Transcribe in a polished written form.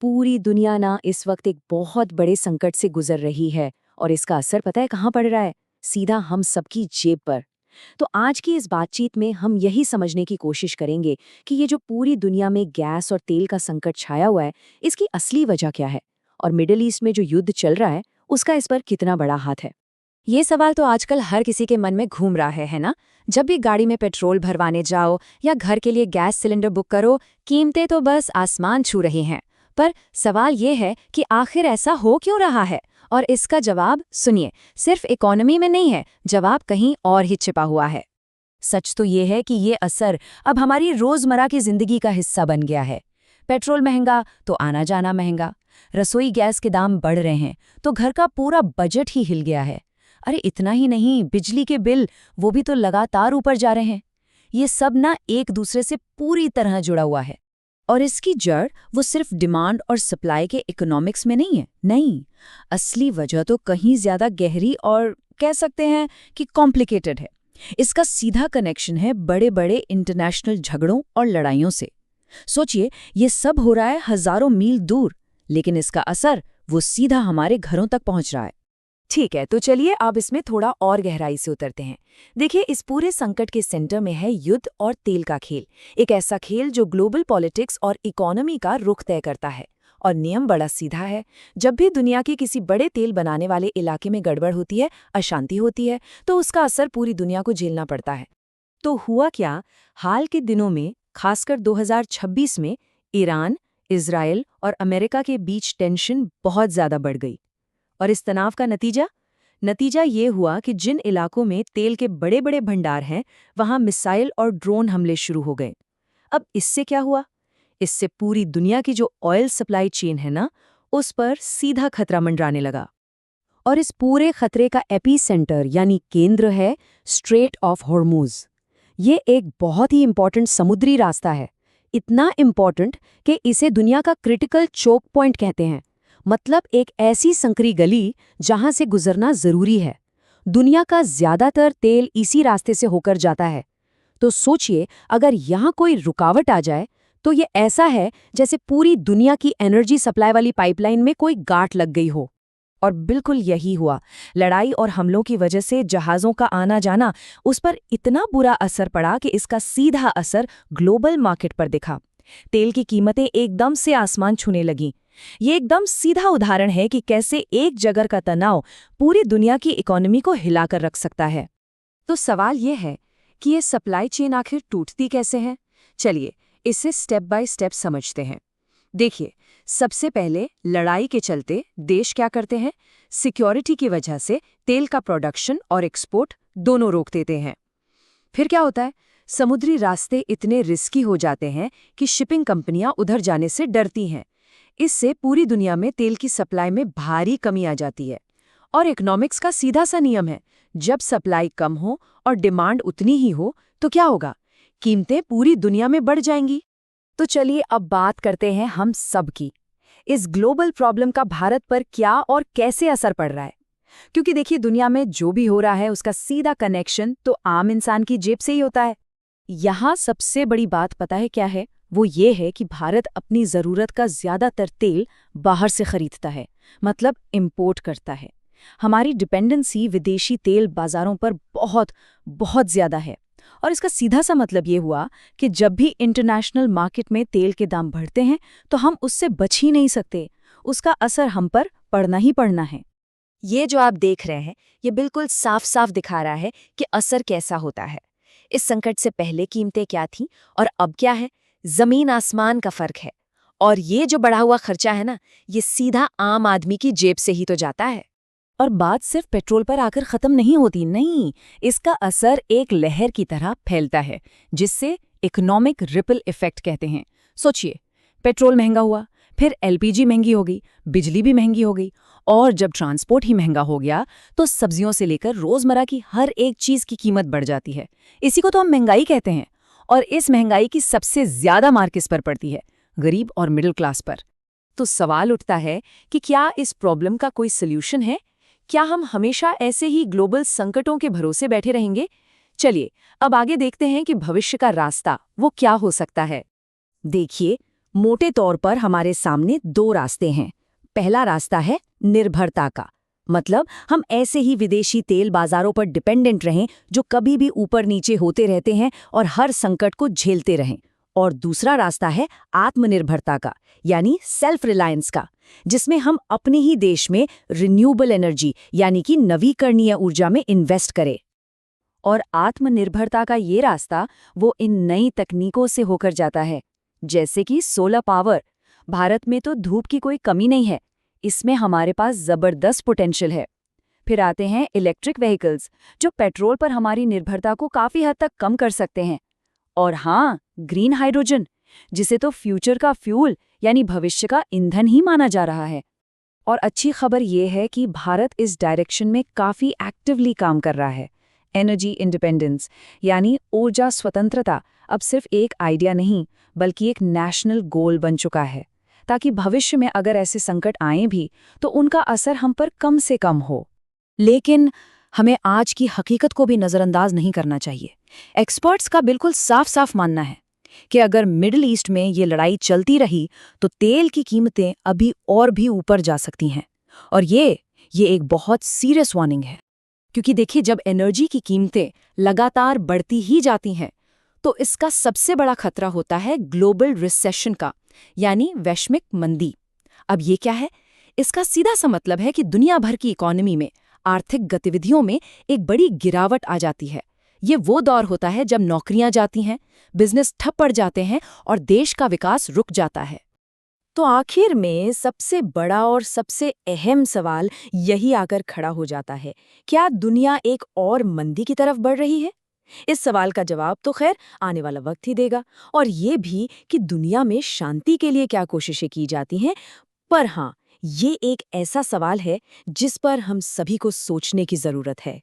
पूरी दुनिया ना इस वक्त एक बहुत बड़े संकट से गुजर रही है और इसका असर पता है कहाँ पड़ रहा है? सीधा हम सबकी जेब पर। तो आज की इस बातचीत में हम यही समझने की कोशिश करेंगे कि ये जो पूरी दुनिया में गैस और तेल का संकट छाया हुआ है, इसकी असली वजह क्या है और मिडिल ईस्ट में जो युद्ध चल रहा है उसका इस पर कितना बड़ा हाथ है। ये सवाल तो आजकल हर किसी के मन में घूम रहा है ना। जब भी गाड़ी में पेट्रोल भरवाने जाओ या घर के लिए गैस सिलेंडर बुक करो, कीमतें तो बस आसमान छू रही हैं। पर सवाल ये है कि आखिर ऐसा हो क्यों रहा है? और इसका जवाब सुनिए, सिर्फ इकोनॉमी में नहीं है, जवाब कहीं और ही छिपा हुआ है। सच तो ये है कि ये असर अब हमारी रोजमर्रा की जिंदगी का हिस्सा बन गया है। पेट्रोल महंगा तो आना जाना महंगा, रसोई गैस के दाम बढ़ रहे हैं तो घर का पूरा बजट ही हिल गया है। अरे इतना ही नहीं, बिजली के बिल वो भी तो लगातार ऊपर जा रहे हैं। ये सब ना एक दूसरे से पूरी तरह जुड़ा हुआ है। और इसकी जड़ वो सिर्फ डिमांड और सप्लाई के इकोनॉमिक्स में नहीं है, नहीं। असली वजह तो कहीं ज्यादा गहरी और कह सकते हैं कि कॉम्प्लिकेटेड है। इसका सीधा कनेक्शन है बड़े बड़े इंटरनेशनल झगड़ों और लड़ाइयों से। सोचिए, ये सब हो रहा है हजारों मील दूर, लेकिन इसका असर वो सीधा हमारे घरों तक पहुंच रहा है। ठीक है, तो चलिए अब इसमें थोड़ा और गहराई से उतरते हैं। देखिए, इस पूरे संकट के सेंटर में है युद्ध और तेल का खेल। एक ऐसा खेल जो ग्लोबल पॉलिटिक्स और इकोनॉमी का रुख तय करता है। और नियम बड़ा सीधा है। जब भी दुनिया के किसी बड़े तेल बनाने वाले इलाके में गड़बड़ होती है, अशांति होती है, तो उसका असर पूरी दुनिया को झेलना पड़ता है। तो हुआ क्या? हाल के दिनों में, खासकर 2026 में, ईरान, इजराइल और अमेरिका के बीच टेंशन बहुत ज्यादा बढ़ गई। और इस तनाव का नतीजा ये हुआ कि जिन इलाकों में तेल के बड़े बड़े भंडार हैं, वहां मिसाइल और ड्रोन हमले शुरू हो गए। अब इससे क्या हुआ? इससे पूरी दुनिया की जो ऑयल सप्लाई चेन है ना, उस पर सीधा खतरा मंडराने लगा। और इस पूरे खतरे का एपी सेंटर यानी केंद्र है स्ट्रेट ऑफ हॉर्मुज। ये एक बहुत ही इंपॉर्टेंट समुद्री रास्ता है। इतना इंपॉर्टेंट कि इसे दुनिया का क्रिटिकल चोक पॉइंट कहते हैं। मतलब एक ऐसी संकरी गली जहां से गुजरना जरूरी है। दुनिया का ज्यादातर तेल इसी रास्ते से होकर जाता है। तो सोचिए, अगर यहाँ कोई रुकावट आ जाए तो ये ऐसा है जैसे पूरी दुनिया की एनर्जी सप्लाई वाली पाइपलाइन में कोई गांठ लग गई हो। और बिल्कुल यही हुआ। लड़ाई और हमलों की वजह से जहाज़ों का आना जाना, उस पर इतना बुरा असर पड़ा कि इसका सीधा असर ग्लोबल मार्केट पर दिखा। तेल की कीमतें एकदम से आसमान छूने लगीं। ये एकदम सीधा उदाहरण है कि कैसे एक जगह का तनाव पूरी दुनिया की इकोनॉमी को हिलाकर रख सकता है। तो सवाल ये है कि ये सप्लाई चेन आखिर टूटती कैसे है? चलिए इसे स्टेप बाय स्टेप समझते हैं। देखिए, सबसे पहले लड़ाई के चलते देश क्या करते हैं? सिक्योरिटी की वजह से तेल का प्रोडक्शन और एक्सपोर्ट दोनों रोक देते हैं। फिर क्या होता है? समुद्री रास्ते इतने रिस्की हो जाते हैं कि शिपिंग कंपनियां उधर जाने से डरती हैं। इससे पूरी दुनिया में तेल की सप्लाई में भारी कमी आ जाती है। और इकोनॉमिक्स का सीधा सा नियम है, जब सप्लाई कम हो और डिमांड उतनी ही हो तो क्या होगा? कीमतें पूरी दुनिया में बढ़ जाएंगी। तो चलिए अब बात करते हैं हम सब की। इस ग्लोबल प्रॉब्लम का भारत पर क्या और कैसे असर पड़ रहा है? क्योंकि देखिए, दुनिया में जो भी हो रहा है उसका सीधा कनेक्शन तो आम इंसान की जेब से ही होता है। यहाँ सबसे बड़ी बात पता है क्या है? वो ये है कि भारत अपनी ज़रूरत का ज़्यादातर तेल बाहर से खरीदता है, मतलब इंपोर्ट करता है। हमारी डिपेंडेंसी विदेशी तेल बाज़ारों पर बहुत बहुत ज़्यादा है। और इसका सीधा सा मतलब ये हुआ कि जब भी इंटरनेशनल मार्केट में तेल के दाम बढ़ते हैं तो हम उससे बच ही नहीं सकते। उसका असर हम पर पड़ना ही पड़ना है। ये जो आप देख रहे हैं, ये बिल्कुल साफ साफ दिखा रहा है कि असर कैसा होता है। इस संकट से पहले कीमतें क्या थीं और अब क्या है? जमीन आसमान का फर्क है। और ये जो बढ़ा हुआ खर्चा है ना, ये सीधा आम आदमी की जेब से ही तो जाता है। और बात सिर्फ पेट्रोल पर आकर खत्म नहीं होती, नहीं। इसका असर एक लहर की तरह फैलता है, जिससे इकोनॉमिक रिपल इफेक्ट कहते हैं। सोचिए, पेट्रोल महंगा हुआ, फिर एलपीजी महंगी हो गई, बिजली भी महंगी हो गई, और जब ट्रांसपोर्ट ही महंगा हो गया तो सब्जियों से लेकर रोजमर्रा की हर एक चीज की कीमत बढ़ जाती है। इसी को तो हम महंगाई कहते हैं। और इस महंगाई की सबसे ज्यादा मार किस पर पड़ती है? गरीब और मिडिल क्लास पर। तो सवाल उठता है कि क्या इस प्रॉब्लम का कोई सल्यूशन है? क्या हम हमेशा ऐसे ही ग्लोबल संकटों के भरोसे बैठे रहेंगे? चलिए अब आगे देखते हैं कि भविष्य का रास्ता वो क्या हो सकता है। देखिए, मोटे तौर पर हमारे सामने दो रास्ते हैं। पहला रास्ता है निर्भरता का, मतलब हम ऐसे ही विदेशी तेल बाजारों पर डिपेंडेंट रहें जो कभी भी ऊपर नीचे होते रहते हैं और हर संकट को झेलते रहें। और दूसरा रास्ता है आत्मनिर्भरता का, यानी सेल्फ रिलायंस का, जिसमें हम अपने ही देश में रिन्यूएबल एनर्जी यानी कि नवीकरणीय ऊर्जा में इन्वेस्ट करें। और आत्मनिर्भरता का ये रास्ता वो इन नई तकनीकों से होकर जाता है, जैसे कि सोलर पावर। भारत में तो धूप की कोई कमी नहीं है, इसमें हमारे पास जबरदस्त पोटेंशियल है। फिर आते हैं इलेक्ट्रिक व्हीकल्स, जो पेट्रोल पर हमारी निर्भरता को काफी हद तक कम कर सकते हैं। और हाँ, ग्रीन हाइड्रोजन, जिसे तो फ्यूचर का फ्यूल यानी भविष्य का ईंधन ही माना जा रहा है। और अच्छी खबर ये है कि भारत इस डायरेक्शन में काफी एक्टिवली काम कर रहा है। एनर्जी इंडिपेंडेंस यानी ऊर्जा स्वतंत्रता अब सिर्फ एक आइडिया नहीं, बल्कि एक नेशनल गोल बन चुका है, ताकि भविष्य में अगर ऐसे संकट आए भी तो उनका असर हम पर कम से कम हो। लेकिन हमें आज की हकीकत को भी नज़रअंदाज नहीं करना चाहिए। एक्सपर्ट्स का बिल्कुल साफ साफ मानना है कि अगर मिडिल ईस्ट में ये लड़ाई चलती रही तो तेल की कीमतें अभी और भी ऊपर जा सकती हैं। और ये एक बहुत सीरियस वार्निंग है, क्योंकि देखिए, जब एनर्जी की कीमतें लगातार बढ़ती ही जाती हैं तो इसका सबसे बड़ा खतरा होता है ग्लोबल रिसेशन का, यानी वैश्विक मंदी। अब ये क्या है? इसका सीधा सा मतलब है कि दुनिया भर की इकोनॉमी में, आर्थिक गतिविधियों में एक बड़ी गिरावट आ जाती है। ये वो दौर होता है जब नौकरियां जाती हैं, बिजनेस ठप पड़ जाते हैं और देश का विकास रुक जाता है। तो आखिर में सबसे बड़ा और सबसे अहम सवाल यही आकर खड़ा हो जाता है, क्या दुनिया एक और मंदी की तरफ बढ़ रही है? इस सवाल का जवाब तो खैर आने वाला वक्त ही देगा, और ये भी कि दुनिया में शांति के लिए क्या कोशिशें की जाती हैं। पर हाँ, ये एक ऐसा सवाल है जिस पर हम सभी को सोचने की जरूरत है।